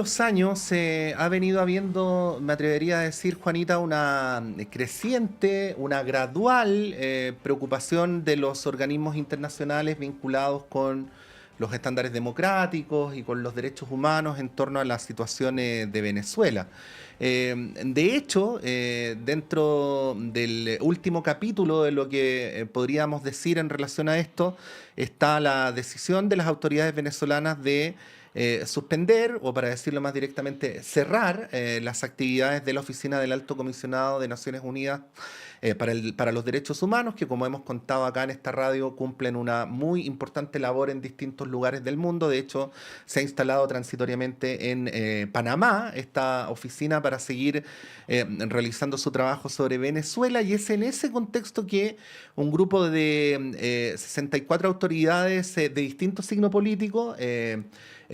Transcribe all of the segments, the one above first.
los años ha venido habiendo, me atrevería a decir, Juanita, una creciente, una gradual preocupación de los organismos internacionales vinculados con los estándares democráticos y con los derechos humanos en torno a la situación de Venezuela. De hecho, dentro del último capítulo de lo que podríamos decir en relación a esto, está la decisión de las autoridades venezolanas de suspender, o para decirlo más directamente, cerrar las actividades de la Oficina del Alto Comisionado de Naciones Unidas para los Derechos Humanos, que como hemos contado acá en esta radio, cumplen una muy importante labor en distintos lugares del mundo. De hecho, se ha instalado transitoriamente en Panamá esta oficina para seguir realizando su trabajo sobre Venezuela, y es en ese contexto que un grupo de 64 autoridades de distinto signo político,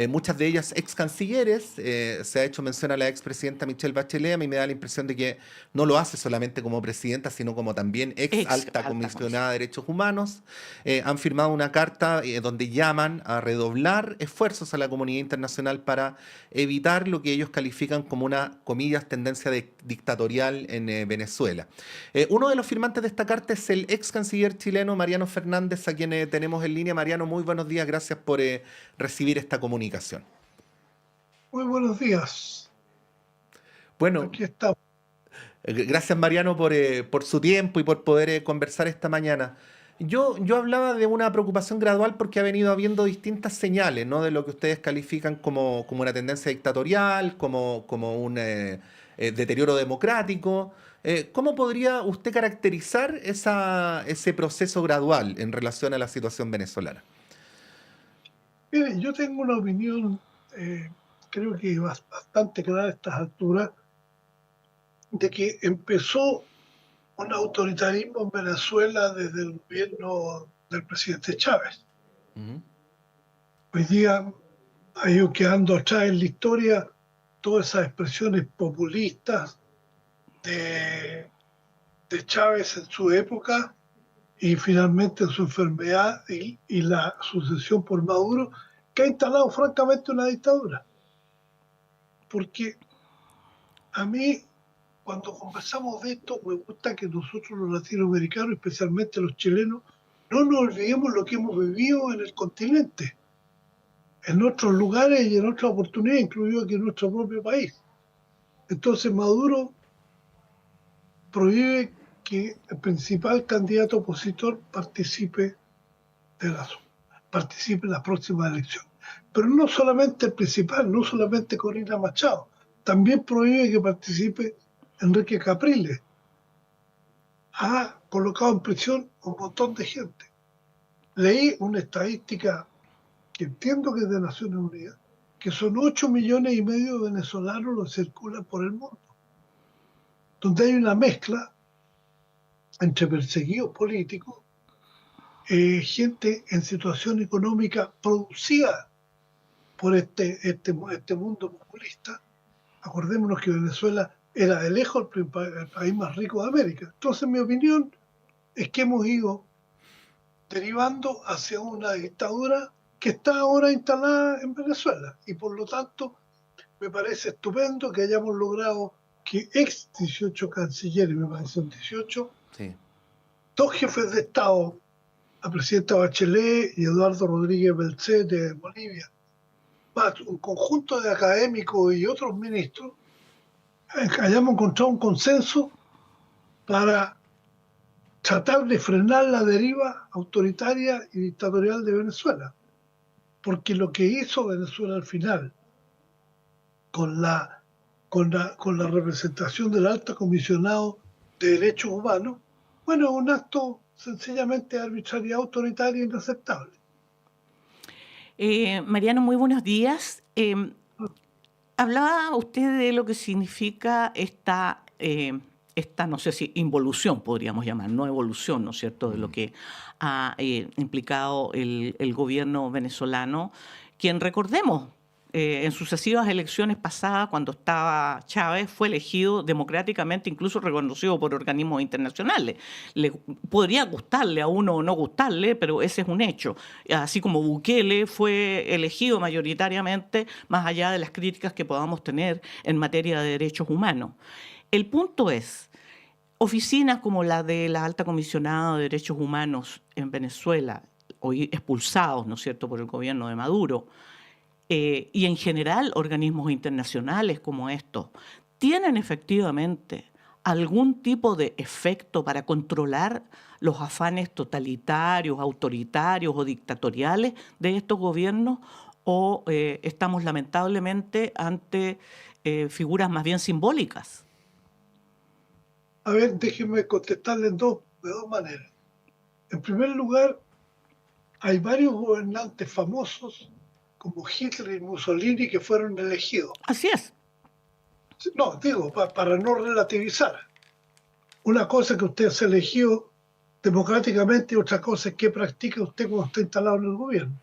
muchas de ellas ex cancilleres, se ha hecho mención a la expresidenta Michelle Bachelet. A mí me da la impresión de que no lo hace solamente como presidenta, sino como también ex Ex alta alta comisionada comisión. de derechos humanos. Han firmado una carta donde llaman a redoblar esfuerzos a la comunidad internacional para evitar lo que ellos califican como una, comillas, tendencia dictatorial en Venezuela. Uno de los firmantes de esta carta es el ex canciller chileno Mariano Fernández, a quien tenemos en línea. Mariano, muy buenos días, gracias por recibir esta comunicación. Muy buenos días. Bueno, Aquí estamos. gracias Mariano por su tiempo y por poder conversar esta mañana. Yo hablaba de una preocupación gradual porque ha venido habiendo distintas señales, ¿no? De lo que ustedes califican como una tendencia dictatorial, como un deterioro democrático. ¿Cómo podría usted caracterizar ese proceso gradual en relación a la situación venezolana? Mire, yo tengo una opinión, creo que bastante clara a estas alturas, de que empezó un autoritarismo en Venezuela desde el gobierno del presidente Chávez. Ujú. Hoy día ha ido quedando atrás en la historia todas esas expresiones populistas de, de Chávez en su época y finalmente en su enfermedad y la sucesión por Maduro, que ha instalado francamente una dictadura. Porque a mí, cuando conversamos de esto, me gusta que nosotros los latinoamericanos, especialmente los chilenos, no nos olvidemos lo que hemos vivido en el continente, en otros lugares y en otras oportunidades, incluido aquí en nuestro propio país. Entonces Maduro prohíbe que el principal candidato opositor de la, participe en las próximas elecciones. Pero no solamente el principal, no solamente Corina Machado, también prohíbe que participe Enrique Capriles. Ha colocado en prisión un montón de gente. Leí una estadística que entiendo que es de Naciones Unidas, que son 8,5 millones de venezolanos los que circulan por el mundo, donde hay una mezcla entre perseguidos políticos, gente en situación económica producida por este mundo populista. Acordémonos que Venezuela era de lejos el país más rico de América. Entonces mi opinión es que hemos ido derivando hacia una dictadura que está ahora instalada en Venezuela, y por lo tanto me parece estupendo que hayamos logrado que ex 18 cancilleres, me parecen 18, Sí. dos jefes de Estado, la presidenta Bachelet y Eduardo Rodríguez Belcé de Bolivia, más un conjunto de académicos y otros ministros, hayamos encontrado un consenso para tratar de frenar la deriva autoritaria y dictatorial de Venezuela. Porque lo que hizo Venezuela al final, con la representación del alto comisionado de derechos humanos, bueno, es un acto sencillamente de arbitrariedad autoritaria e inaceptable. Mariano, muy buenos días. Hablaba usted de lo que significa esta, no sé si involución podríamos llamar, no evolución, ¿no es cierto?, de lo que ha implicado el gobierno venezolano, quien, recordemos, en sucesivas elecciones pasadas, cuando estaba Chávez, fue elegido democráticamente, incluso reconocido por organismos internacionales. Podría gustarle a uno o no gustarle, pero ese es un hecho. Así como Bukele fue elegido mayoritariamente, más allá de las críticas que podamos tener en materia de derechos humanos. El punto es, oficinas como la de la Alta Comisionada de Derechos Humanos en Venezuela, hoy expulsados, ¿no es cierto?, por el gobierno de Maduro, y en general organismos internacionales como estos, ¿tienen efectivamente algún tipo de efecto para controlar los afanes totalitarios, autoritarios o dictatoriales de estos gobiernos? ¿O estamos lamentablemente ante figuras más bien simbólicas? A ver, déjenme contestarle de dos maneras. En primer lugar, hay varios gobernantes famosos como Hitler y Mussolini que fueron elegidos. Así es. No, digo, para no relativizar. Una cosa es que usted se eligió democráticamente y otra cosa es que practica usted cuando está instalado en el gobierno.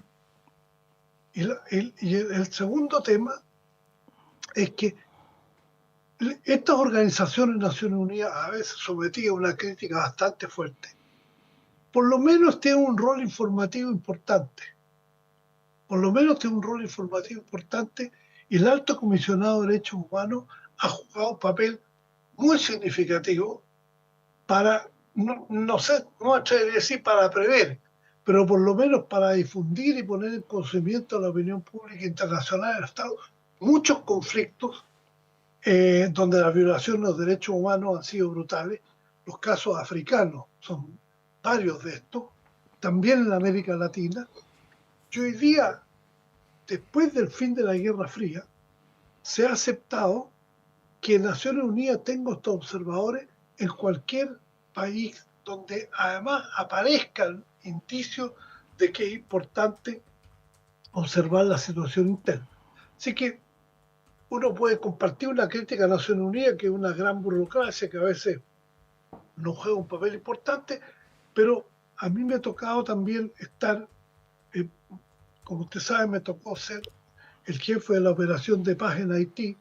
Y el segundo tema es que estas organizaciones de Naciones Unidas, a veces sometidas a una crítica bastante fuerte, por lo menos tienen un rol informativo importante. Por lo menos tiene un rol informativo importante y el Alto Comisionado de Derechos Humanos ha jugado un papel muy significativo para, no sé, no atrevería a decir para prever, pero por lo menos para difundir y poner en conocimiento a la opinión pública internacional del Estado muchos conflictos donde las violaciones de los derechos humanos han sido brutales. Los casos africanos son varios de estos, también en América Latina. Y hoy día, después del fin de la Guerra Fría, se ha aceptado que Naciones Unidas tenga estos observadores en cualquier país donde además aparezcan indicios de que es importante observar la situación interna. Así que uno puede compartir una crítica a Naciones Unidas, que es una gran burocracia que a veces no juega un papel importante, pero a mí me ha tocado también estar, como usted sabe, me tocó ser el jefe de la operación de paz en Haití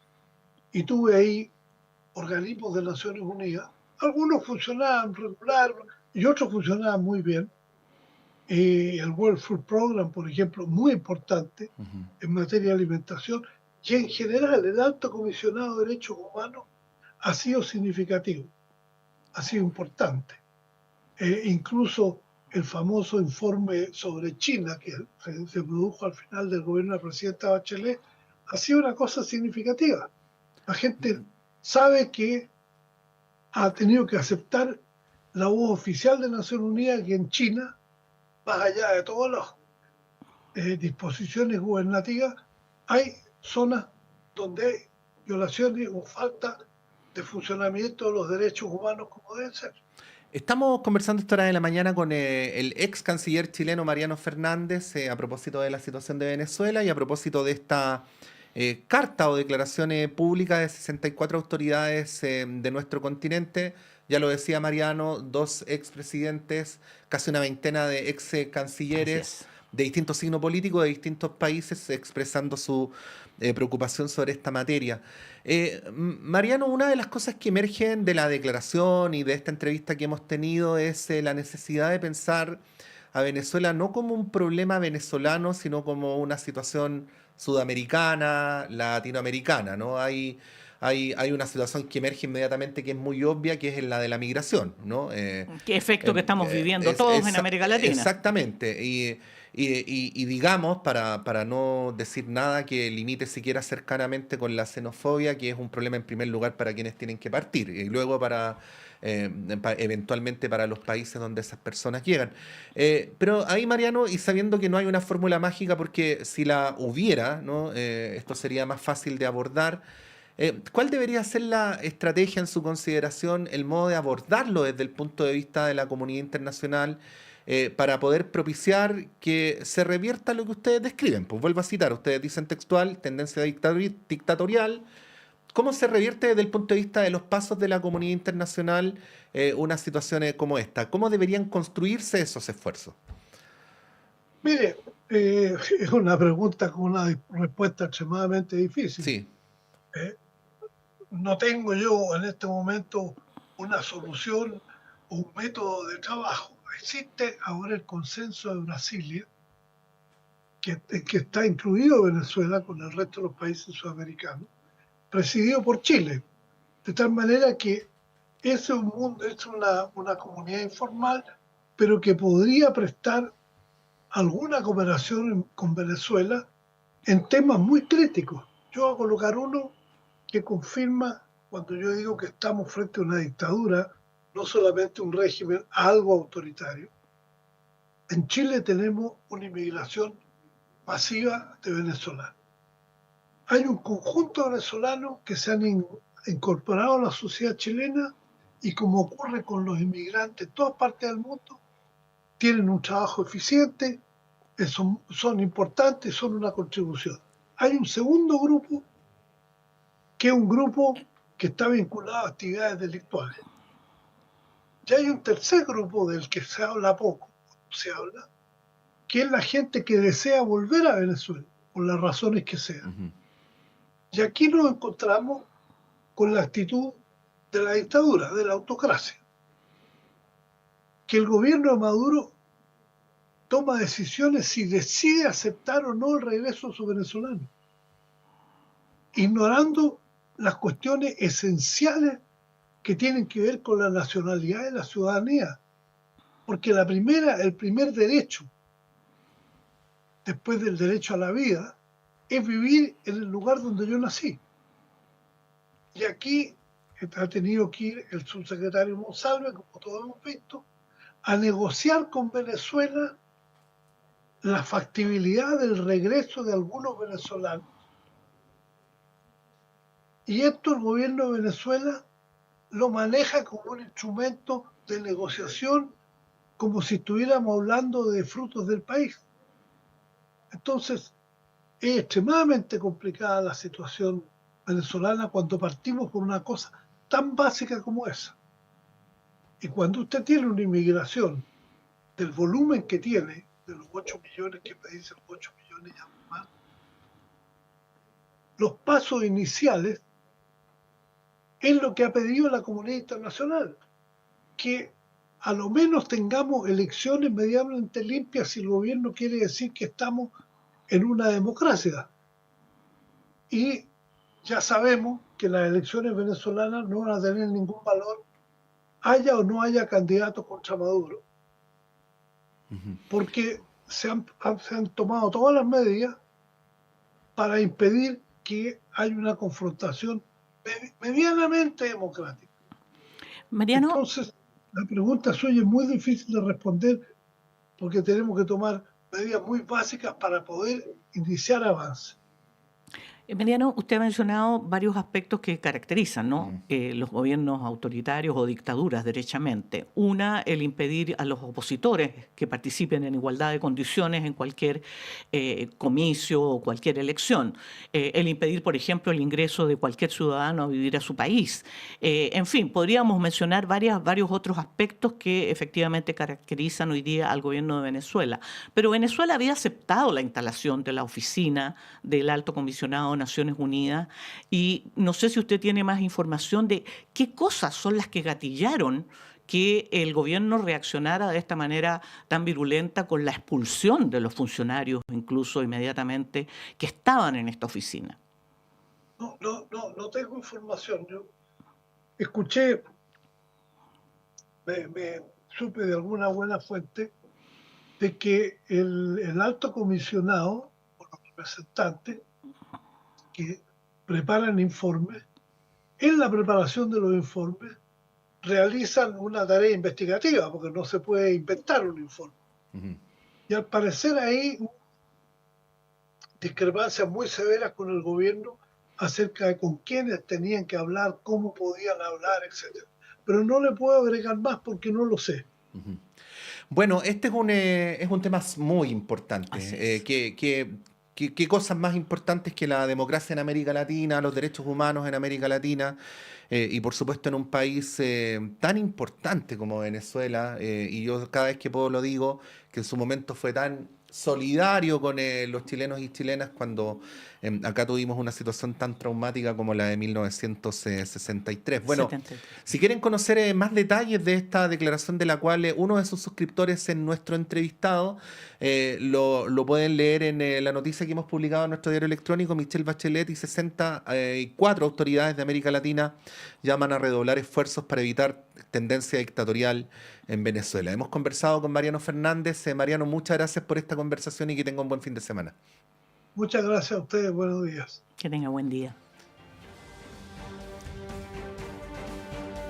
y tuve ahí organismos de Naciones Unidas. Algunos funcionaban regular y otros funcionaban muy bien. El World Food Program, por ejemplo, muy importante en materia de alimentación, y en general el Alto Comisionado de Derechos Humanos ha sido significativo, ha sido importante. Incluso el famoso informe sobre China que se produjo al final del gobierno de la presidenta Bachelet ha sido una cosa significativa. La gente sabe que ha tenido que aceptar la voz oficial de Naciones Unidas, que en China, más allá de todas las disposiciones gubernativas, hay zonas donde hay violaciones o falta de funcionamiento de los derechos humanos como deben ser. Estamos conversando esta hora de la mañana con el ex canciller chileno Mariano Fernández a propósito de la situación de Venezuela y a propósito de esta carta o declaración pública de 64 autoridades de nuestro continente. Ya lo decía Mariano, 2 expresidentes, casi una veintena de ex cancilleres de distintos signos políticos de distintos países expresando su preocupación sobre esta materia. Mariano, una de las cosas que emergen de la declaración y de esta entrevista que hemos tenido es la necesidad de pensar a Venezuela no como un problema venezolano, sino como una situación sudamericana, latinoamericana, ¿no? Hay una situación que emerge inmediatamente que es muy obvia, que es la de la migración, ¿no? ¿Qué efecto que estamos viviendo todos en América Latina? Exactamente. Y digamos, para no decir nada que limite siquiera cercanamente con la xenofobia, que es un problema en primer lugar para quienes tienen que partir, y luego eventualmente para los países donde esas personas llegan. Pero ahí, Mariano, y sabiendo que no hay una fórmula mágica, porque si la hubiera, ¿no? Esto sería más fácil de abordar. ¿Cuál debería ser la estrategia en su consideración, el modo de abordarlo desde el punto de vista de la comunidad internacional para poder propiciar que se revierta lo que ustedes describen? Pues vuelvo a citar, ustedes dicen textual, tendencia dictatorial. ¿Cómo se revierte desde el punto de vista de los pasos de la comunidad internacional una situación como esta? ¿Cómo deberían construirse esos esfuerzos? Mire, Es una pregunta con una respuesta extremadamente difícil. Sí. ¿eh? No tengo yo en este momento una solución o un método de trabajo. Existe ahora el consenso de Brasilia, que está incluido Venezuela con el resto de los países sudamericanos, presidido por Chile, de tal manera que es un mundo, es una comunidad informal, pero que podría prestar alguna cooperación con Venezuela en temas muy críticos. Yo voy a colocar uno que confirma cuando yo digo que estamos frente a una dictadura, no solamente un régimen algo autoritario. En Chile tenemos una inmigración masiva de venezolanos. Hay un conjunto de venezolanos que se han incorporado a la sociedad chilena y, como ocurre con los inmigrantes en todas partes del mundo, tienen un trabajo eficiente, son importantes, son una contribución. Hay un segundo grupo que es un grupo que está vinculado a actividades delictuales. Y hay un tercer grupo del que se habla poco, que es la gente que desea volver a Venezuela, por las razones que sean. Y aquí nos encontramos con la actitud de la dictadura, de la autocracia, que el gobierno de Maduro toma decisiones si decide aceptar o no el regreso de sus venezolanos, ignorando las cuestiones esenciales que tienen que ver con la nacionalidad y la ciudadanía, porque el primer derecho, después del derecho a la vida, es vivir en el lugar donde yo nací. Y aquí ha tenido que ir el subsecretario Monsalve, como todos hemos visto, a negociar con Venezuela la factibilidad del regreso de algunos venezolanos. Y esto el gobierno de Venezuela lo maneja como un instrumento de negociación, como si estuviéramos hablando de frutos del país. Entonces, es extremadamente complicada la situación venezolana cuando partimos por una cosa tan básica como esa. Y cuando usted tiene una inmigración del volumen que tiene, de los 8 millones que me dicen, 8 millones ya más, los pasos iniciales es lo que ha pedido la comunidad internacional, que a lo menos tengamos elecciones medianamente limpias si el gobierno quiere decir que estamos en una democracia. Y ya sabemos que las elecciones venezolanas no van a tener ningún valor, haya o no haya candidatos contra Maduro, porque se han tomado todas las medidas para impedir que haya una confrontación medianamente democrática. Mariano, entonces, la pregunta suya es muy difícil de responder porque tenemos que tomar medidas muy básicas para poder iniciar avances. Mariano, usted ha mencionado varios aspectos que caracterizan, ¿no? Los gobiernos autoritarios o dictaduras, derechamente. Una, el impedir a los opositores que participen en igualdad de condiciones en cualquier comicio o cualquier elección. El impedir, por ejemplo, el ingreso de cualquier ciudadano a vivir a su país. En fin, podríamos mencionar varios otros aspectos que efectivamente caracterizan hoy día al gobierno de Venezuela. Pero Venezuela había aceptado la instalación de la oficina del Alto Comisionado de Naciones Unidas y no sé si usted tiene más información de qué cosas son las que gatillaron que el gobierno reaccionara de esta manera tan virulenta con la expulsión de los funcionarios, incluso inmediatamente, que estaban en esta oficina. No tengo información. Yo escuché, me supe de alguna buena fuente de que el alto comisionado, o los representantes que preparan informes, en la preparación de los informes realizan una tarea investigativa, porque no se puede inventar un informe. Y al parecer hay discrepancias muy severas con el gobierno acerca de con quiénes tenían que hablar, cómo podían hablar, etc. Pero no le puedo agregar más porque no lo sé. Bueno, este es un tema muy importante. ¿Qué cosas más importantes que la democracia en América Latina, los derechos humanos en América Latina y por supuesto en un país tan importante como Venezuela? Y yo cada vez que puedo lo digo, que en su momento fue tan solidario con los chilenos y chilenas cuando acá tuvimos una situación tan traumática como la de 1963. Bueno, 73. si quieren conocer más detalles de esta declaración de la cual uno de sus suscriptores es nuestro entrevistado, lo pueden leer en la noticia que hemos publicado en nuestro diario electrónico. Michelle Bachelet y 64 autoridades de América Latina llaman a redoblar esfuerzos para evitar tendencia dictatorial en Venezuela. Hemos conversado con Mariano Fernández. Mariano, muchas gracias por esta conversación y que tenga un buen fin de semana. Muchas gracias a ustedes, buenos días. Que tenga buen día.